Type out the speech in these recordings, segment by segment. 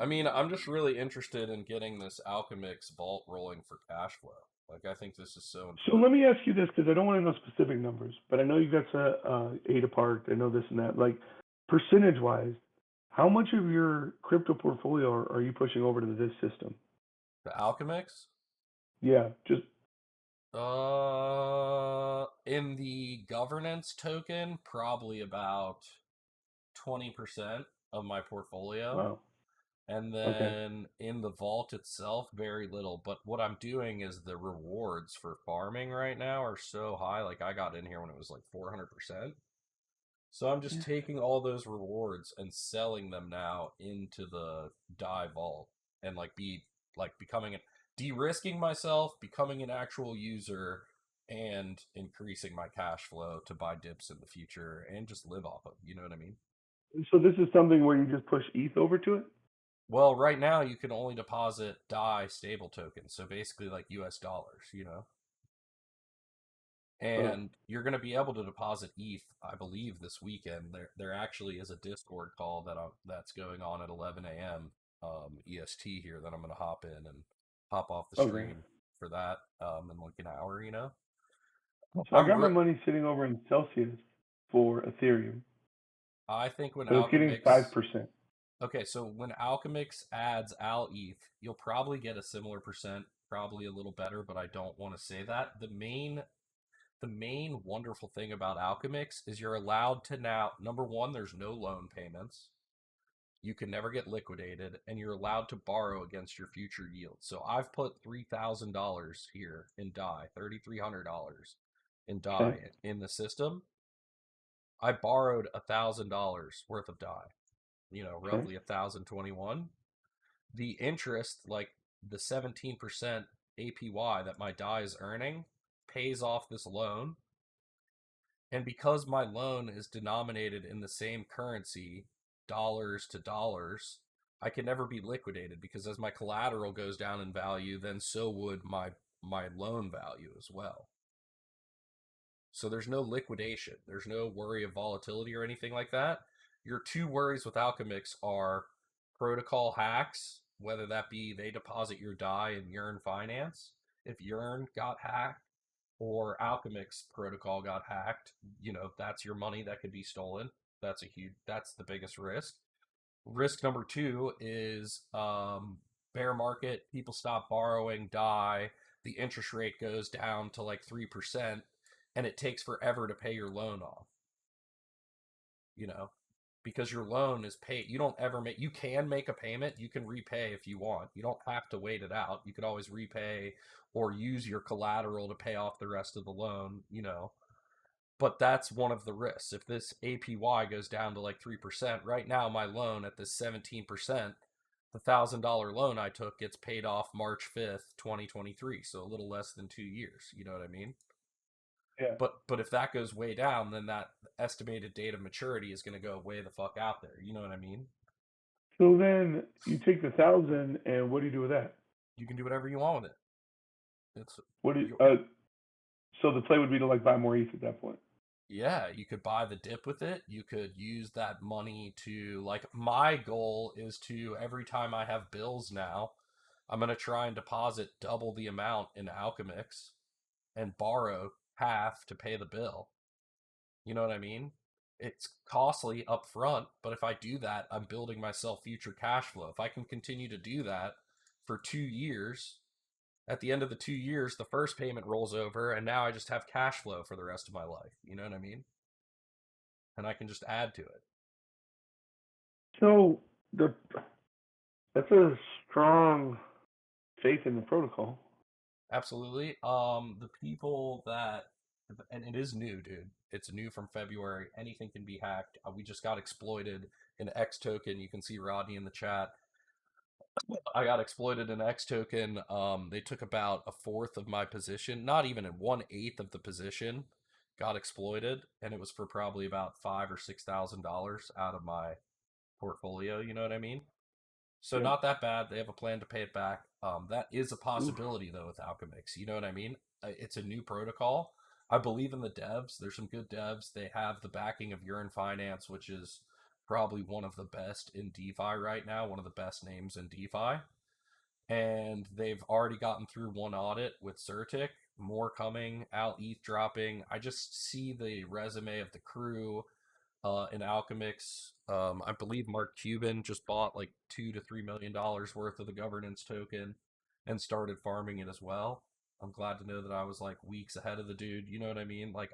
I mean, I'm just really interested in getting this Alchemix vault rolling for cash flow. Like, I think this is so So important. let me ask you this, because I don't want to know specific numbers, but I know you got eight apart. I know this and that. Like percentage wise, how much of your crypto portfolio are you pushing over to this system? The Alchemix? Yeah, just In the governance token, probably about 20% of my portfolio. wow. And Okay. then in the vault itself, very little. But what I'm doing is the rewards for farming right now are so high. Like I got in here when it was like 400%. So I'm just Yeah. taking all those rewards and selling them now into the die vault and becoming de-risking myself, becoming an actual user and increasing my cash flow to buy dips in the future and just live off of, you know what I mean? So this is something where you just push ETH over to it? Well, right now you can only deposit DAI stable tokens, so basically like US dollars, you know. Oh, And you're going to be able to deposit ETH, I believe, this weekend. There actually is a Discord call that's going on at 11 a.m. EST here that I'm going to hop in and hop off the okay. stream for that in like an hour, you know. So I I'm got my re- money sitting over in Celsius for Ethereum, I think when but it's getting Alchemix 5%. Okay, so when Alchemix adds Al ETH, you'll probably get a similar percent, probably a little better, but I don't want to say that. The main wonderful thing about Alchemix is you're allowed to now, number one, there's no loan payments. You can never get liquidated, and you're allowed to borrow against your future yield. So I've put $3,000 here in DAI, $3,300 in Okay. DAI in the system. I borrowed $1,000 worth of DAI, Okay. roughly 1,021. The interest, like the 17% APY that my DAI is earning, pays off this loan. And because my loan is denominated in the same currency, dollars to dollars, I can never be liquidated because as my collateral goes down in value, then so would my loan value as well. So there's no liquidation. There's no worry of volatility or anything like that. Your two worries with Alchemix are protocol hacks, whether that be they deposit your DAI in Yearn Finance. If Yearn got hacked or Alchemix protocol got hacked, that's your money that could be stolen. That's the biggest risk. Risk number two is bear market. People stop borrowing, die. The interest rate goes down to like 3%, and it takes forever to pay your loan off. You know, because your loan is paid. You don't ever make. You can make a payment. You can repay if you want. You don't have to wait it out. You could always repay or use your collateral to pay off the rest of the loan. But that's one of the risks. If this APY goes down to like 3%, right now my loan at this 17%, the $1,000 loan I took gets paid off March 5th, 2023. So a little less than 2 years. You know what I mean? Yeah. But if that goes way down, then that estimated date of maturity is going to go way the fuck out there. You know what I mean? So then you take the 1,000, and what do you do with that? You can do whatever you want with it. It's What do you, you so the play would be to like buy more ETH at that point. Yeah, you could buy the dip with it. You could use that money to, like, my goal is to, every time I have bills now, I'm going to try and deposit double the amount in Alchemix and borrow half to pay the bill. You know what I mean? It's costly up front, but if I do that, I'm building myself future cash flow. If I can continue to do that for 2 years, at the end of the 2 years, the first payment rolls over, and now I just have cash flow for the rest of my life. You know what I mean? And I can just add to it. So the that's a strong faith in the protocol. Absolutely. The people that, and it is new, dude. It's new from February. Anything can be hacked. We just got exploited in X token. You can see Rodney in the chat. I got exploited in X token. They took about a fourth of my position, not even in 1/8 of the position. Got exploited, and it was for probably about $5,000 or $6,000 out of my portfolio. You know what I mean? So Yep. not that bad. They have a plan to pay it back. That is a Oof. possibility though with Alchemix. You know what I mean? It's a new protocol. I believe in the devs. There's some good devs. They have the backing of Urine Finance, which is probably one of the best in DeFi right now, one of the best names in DeFi. And they've already gotten through one audit with Certic, more coming, out ETH dropping. I just see the resume of the crew in Alchemix. I believe Mark Cuban just bought like $2 to $3 million worth of the governance token and started farming it as well. I'm glad to know that I was like weeks ahead of the dude. You know what I mean? Like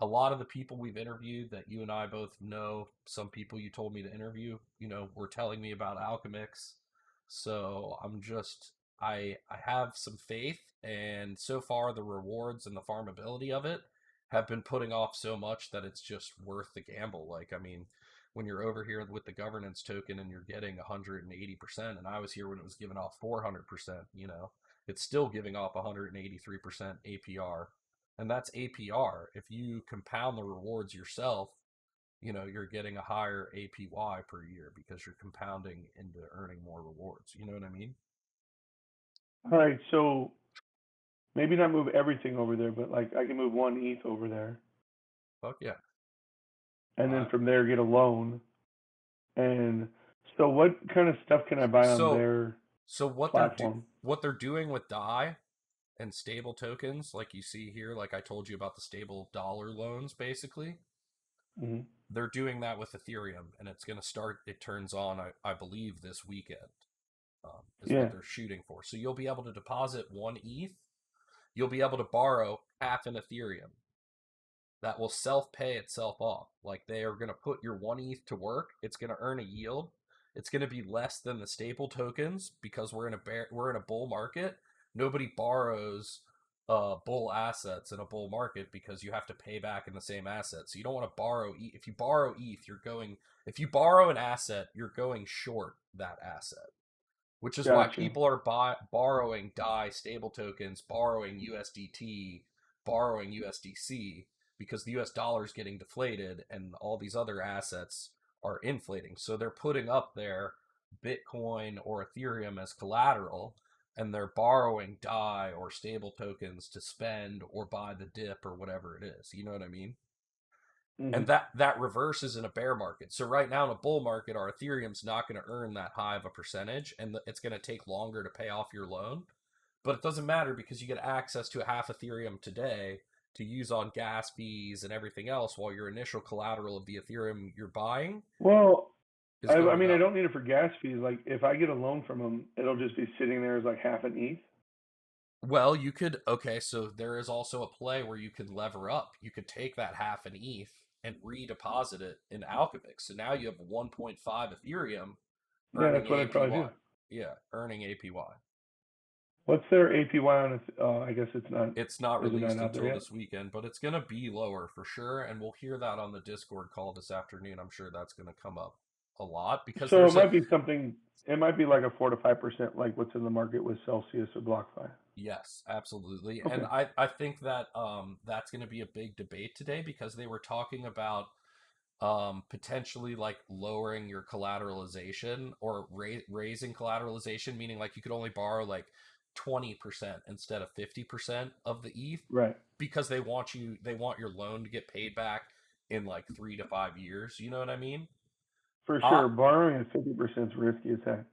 a lot of the people we've interviewed that you and I both know, some people you told me to interview, were telling me about Alchemix. So I have some faith, and so far the rewards and the farmability of it have been putting off so much that it's just worth the gamble. Like, I mean, when you're over here with the governance token and you're getting 180%, and I was here when it was giving off 400%, it's still giving off 183% APR, and that's APR. If you compound the rewards yourself, you're getting a higher APY per year because you're compounding into earning more rewards. You know what I mean? All right, so maybe not move everything over there, but like I can move one ETH over there, Fuck yeah. and then Uh, from there get a loan. And so, what kind of stuff can I buy on so their so platform? what they're doing with DAI and stable tokens, like you see here, like I told you about the stable dollar loans, basically, Hmm. they're doing that with Ethereum, and it's going to start. It turns on, I believe, this weekend. Is what Yeah, they're shooting for. So you'll be able to deposit one ETH. You'll be able to borrow half an Ethereum. That will self pay itself off. Like they are going to put your one ETH to work. It's going to earn a yield. It's going to be less than the stable tokens because we're in a bull market. Nobody borrows bull assets in a bull market because you have to pay back in the same asset. So you don't want to borrow ETH. If you borrow ETH, if you borrow an asset, you're going short that asset, which is why gotcha. people are borrowing DAI stable tokens, borrowing USDT, borrowing USDC, because the US dollar is getting deflated and all these other assets are inflating. So they're putting up their Bitcoin or Ethereum as collateral, and they're borrowing DAI or stable tokens to spend or buy the dip or whatever it is. You know what I mean? Hmm. And that reverses in a bear market. So right now in a bull market, our Ethereum's not going to earn that high of a percentage, and it's going to take longer to pay off your loan. But it doesn't matter because you get access to a half Ethereum today to use on gas fees and everything else, while your initial collateral of the Ethereum you're buying Well, is I going mean, I up. don't need it for gas fees. Like, if I get a loan from them, it'll just be sitting there as like half an ETH. Well, you could, okay, so there is also a play where you could lever up. You could take that half an ETH and redeposit it in Alchemix. So now you have 1.5 Ethereum Yeah, earning that's what I'd probably APY. do. Yeah, earning APY. What's their APY on it? I guess it's not. It's not Is it not released out there until yet? this weekend, but it's going to be lower for sure. And we'll hear that on the Discord call this afternoon. I'm sure that's going to come up a lot because So it there's a, might be something. It might be like a 4 to 5%, like what's in the market with Celsius or BlockFi. yes, absolutely. And Okay. I think that that's going to be a big debate today because they were talking about potentially like lowering your collateralization or raising collateralization, meaning like you could only borrow like 20% instead of 50% of the ETH Right. because they want your loan to get paid back in like 3 to 5 years. You know what I mean? For Uh, sure. Borrowing at 50% is risky as heck.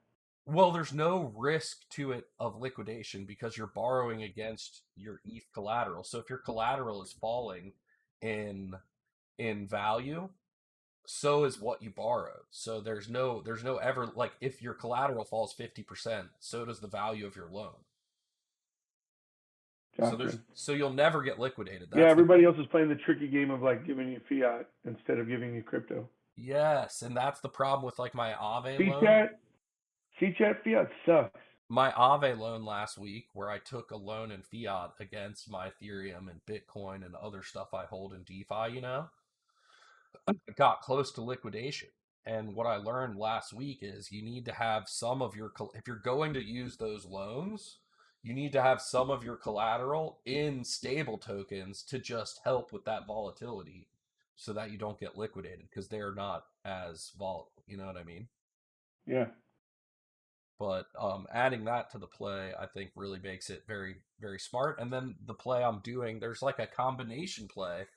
well, there's no risk to it of liquidation because you're borrowing against your ETH collateral. So if your collateral is falling in value, so is what you borrowed. So there's no ever like if your collateral falls 50%, so does the value of your loan. Gotcha. So you'll never get liquidated. Yeah, That's the everybody else is playing the tricky game of like giving you fiat instead of giving you crypto. yes, and that's the problem with like my Aave loan. C-chat, C-chat fiat sucks. My Aave loan last week, where I took a loan in fiat against my Ethereum and Bitcoin and other stuff I hold in DeFi, got close to liquidation. And what I learned last week is you need to have some of your, if you're going to use those loans, you need to have some of your collateral in stable tokens to just help with that volatility so that you don't get liquidated because they're not as volatile. You know what I mean? Yeah. But adding that to the play, I think, really makes it very, very smart. And then the play I'm doing, there's like a combination play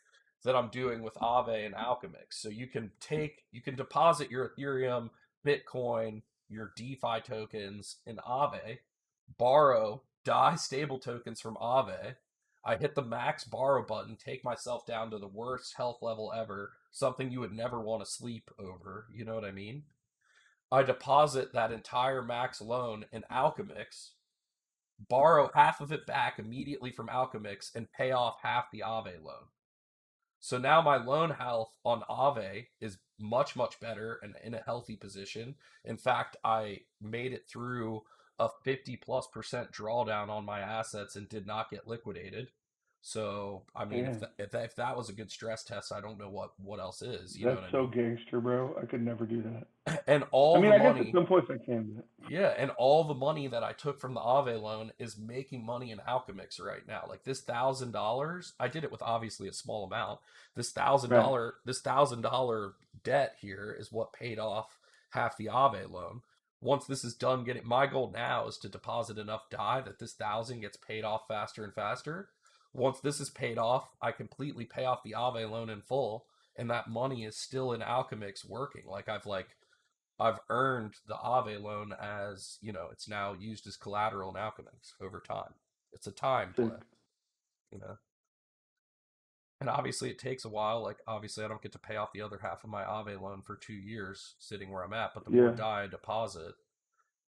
that I'm doing with Aave and Alchemix. So you can deposit your Ethereum, Bitcoin, your DeFi tokens in Aave, borrow DAI stable tokens from Aave. I hit the max borrow button, take myself down to the worst health level ever, something you would never want to sleep over. You know what I mean? I deposit that entire max loan in Alchemix, borrow half of it back immediately from Alchemix, and pay off half the Aave loan. So now my loan health on Aave is much, much better and in a healthy position. In fact, I made it through a 50+% drawdown on my assets and did not get liquidated. So, I mean, Damn, if that was a good stress test, I don't know what else is. You know that's what I so mean? gangster, bro. I could never do that. And I all mean, the I guess at money some points I can, but Yeah, and all the money that I took from the Aave loan is making money in Alchemix right now. Like this $1,000, I did it with obviously a small amount. This thousand right. dollar this $1,000 debt here is what paid off half the Aave loan. Once this is done getting, my goal now is to deposit enough DAI that this 1,000 gets paid off faster and faster. Once this is paid off, I completely pay off the Aave loan in full, and that money is still in Alchemix working. I've earned the Aave loan as, it's now used as collateral in Alchemix over time. It's a time Sick. play, you know. And obviously it takes a while. Like obviously I don't get to pay off the other half of my Aave loan for 2 years sitting where I'm at, but the more Yeah. DAI I deposit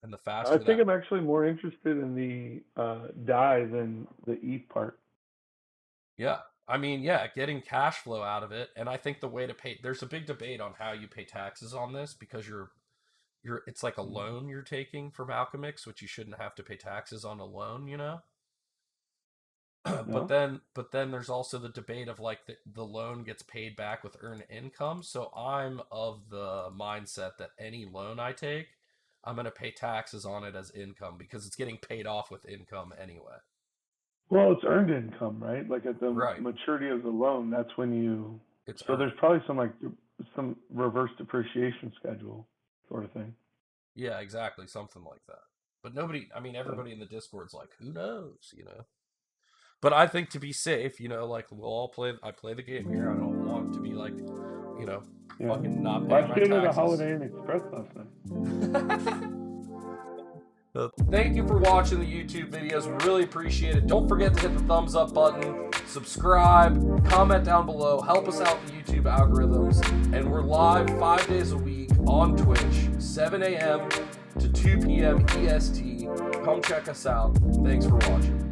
and the I faster think that I'm actually more interested in the die than the ETH part. yeah. I mean, yeah, getting cash flow out of it. And I think the way to pay there's a big debate on how you pay taxes on this because it's like a Mm. loan you're taking from Alchemix, which you shouldn't have to pay taxes on a loan, you know? but No? then there's also the debate of like the loan gets paid back with earned income. So I'm of the mindset that any loan I take, I'm going to pay taxes on it as income because it's getting paid off with income anyway. Well, it's earned income, right? Like at the Right. maturity of the loan, that's when you. It's So there's earned. probably some reverse depreciation schedule sort of thing. Yeah, exactly, something like that. But nobody, I mean So everybody in the Discord's like, who knows? But I think to be safe, like we'll all I play the game here. I don't want to be like, yeah. fucking not Well, paying I my stayed at a taxes. Holiday Inn Express last night. Thank you for watching the YouTube videos. We really appreciate it. Don't forget to hit the thumbs up button, subscribe, comment down below, help us out with the YouTube algorithms. And we're live 5 days a week on Twitch, 7 a.m. to 2 p.m. EST. Come check us out. Thanks for watching.